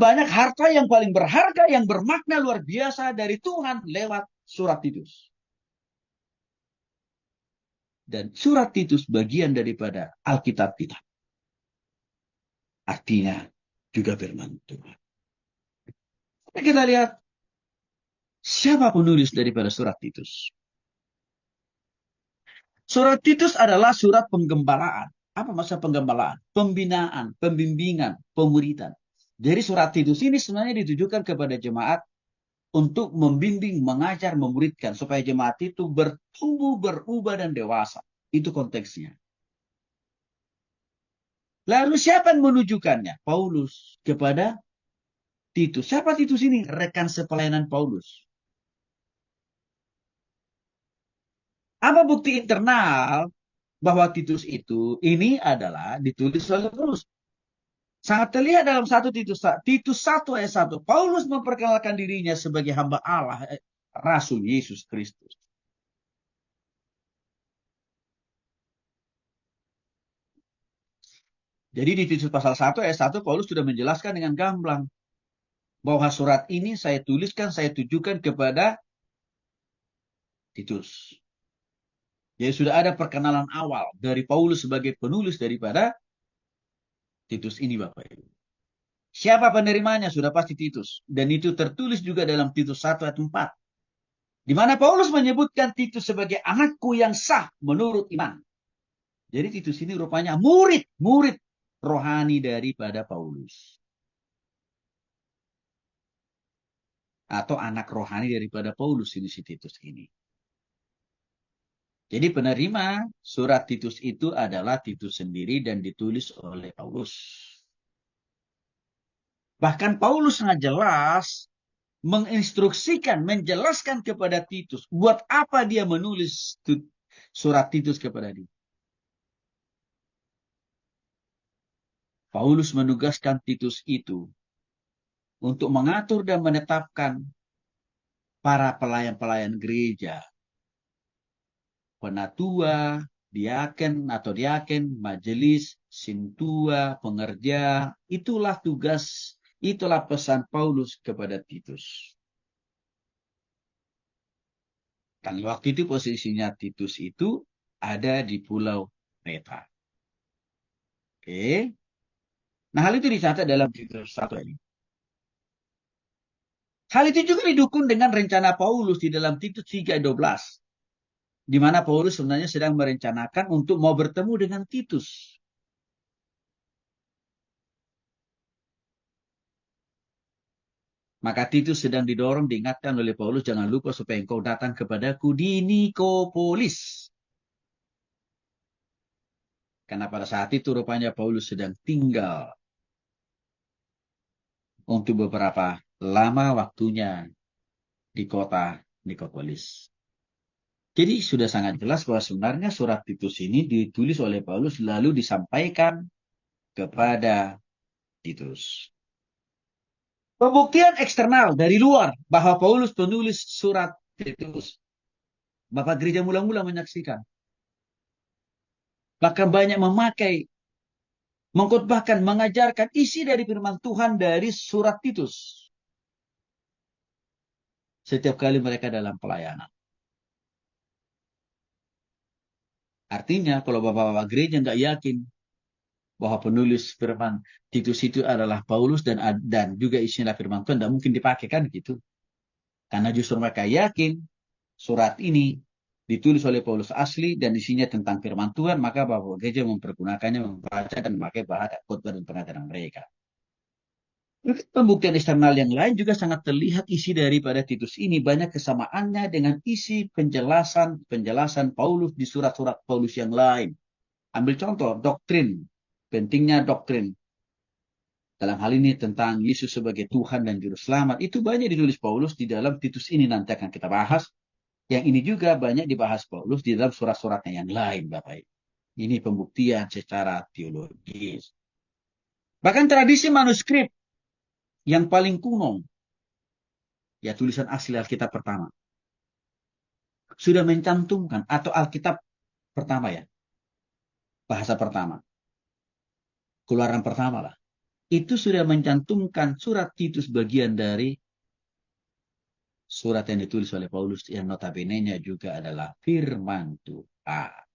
banyak harta yang paling berharga, yang bermakna luar biasa dari Tuhan lewat surat Titus. Dan surat Titus bagian daripada Alkitab kita. Artinya juga firman Tuhan. Kita lihat siapa penulis daripada surat Titus. Surat Titus adalah surat penggembalaan. Apa maksud penggembalaan? Pembinaan, pembimbingan, pemuridan. Jadi surat Titus ini sebenarnya ditujukan kepada jemaat untuk membimbing, mengajar, memuridkan. Supaya jemaat itu bertumbuh, berubah, dan dewasa. Itu konteksnya. Lalu siapa yang menunjukkannya? Paulus kepada Titus. Siapa Titus ini? Rekan sepelayanan Paulus. Apa bukti internal bahwa Titus itu ini adalah ditulis oleh Paulus? Sangat terlihat dalam Titus 1 ayat 1. Paulus memperkenalkan dirinya sebagai hamba Allah, Rasul Yesus Kristus. Jadi di Titus pasal 1 ayat 1 Paulus sudah menjelaskan dengan gamblang bahwa surat ini saya tuliskan, saya tujukan kepada Titus. Jadi sudah ada perkenalan awal dari Paulus sebagai penulis daripada Titus ini, Bapak Ibu. Siapa penerimanya? Sudah pasti Titus. Dan itu tertulis juga dalam Titus 1 ayat 4. Di mana Paulus menyebutkan Titus sebagai anakku yang sah menurut iman. Jadi Titus ini rupanya murid rohani daripada Paulus. Atau anak rohani daripada Paulus ini si Titus ini. Jadi penerima surat Titus itu adalah Titus sendiri dan ditulis oleh Paulus. Bahkan Paulus sangat jelas menginstruksikan, menjelaskan kepada Titus buat apa dia menulis surat Titus kepada dia. Paulus menugaskan Titus itu untuk mengatur dan menetapkan para pelayan-pelayan gereja, penatua, diaken, majelis, sintua, pengerja. Itulah tugas, itulah pesan Paulus kepada Titus. Dan waktu itu posisinya Titus itu ada di Pulau Kreta. Oke. Nah, hal itu dicatat dalam Titus 1 ini. Hal itu juga didukung dengan rencana Paulus di dalam Titus 3:12. Di mana Paulus sebenarnya sedang merencanakan untuk mau bertemu dengan Titus. Maka Titus sedang didorong, diingatkan oleh Paulus, jangan lupa supaya engkau datang kepadaku di Nikopolis. Karena pada saat itu rupanya Paulus sedang tinggal untuk beberapa lama waktunya di kota Nikopolis. Jadi sudah sangat jelas bahwa sebenarnya surat Titus ini ditulis oleh Paulus lalu disampaikan kepada Titus. Pembuktian eksternal dari luar bahwa Paulus penulis surat Titus. Bapak gereja mula-mula menyaksikan. Bahkan banyak memakai, mengkhotbahkan, mengajarkan isi dari firman Tuhan dari surat Titus. Setiap kali mereka dalam pelayanan. Artinya kalau bapak-bapak gereja nggak yakin bahwa penulis firman Titus itu adalah Paulus dan juga isinya firman Tuhan, tidak mungkin dipakai kan gitu. Karena justru mereka yakin surat ini ditulis oleh Paulus asli dan isinya tentang firman Tuhan, maka bapak gereja mempergunakannya, membaca dan memakai bahasa khotbah dan pengajaran mereka. Pembuktian eksternal yang lain juga sangat terlihat isi daripada Titus ini banyak kesamaannya dengan isi penjelasan Paulus di surat-surat Paulus yang lain. Ambil contoh doktrin, pentingnya doktrin. Dalam hal ini tentang Yesus sebagai Tuhan dan Juru Selamat. Itu banyak ditulis Paulus di dalam Titus ini, nanti akan kita bahas. Yang ini juga banyak dibahas Paulus di dalam surat-suratnya yang lain, Bapak. Ini pembuktian secara teologis. Bahkan tradisi manuskrip yang paling kuno, ya tulisan asli Alkitab pertama, sudah mencantumkan, atau Alkitab pertama ya, bahasa pertama, keluaran pertama lah. itu sudah mencantumkan surat Titus bagian dari surat yang ditulis oleh Paulus yang notabene-nya juga adalah firman Tuhan.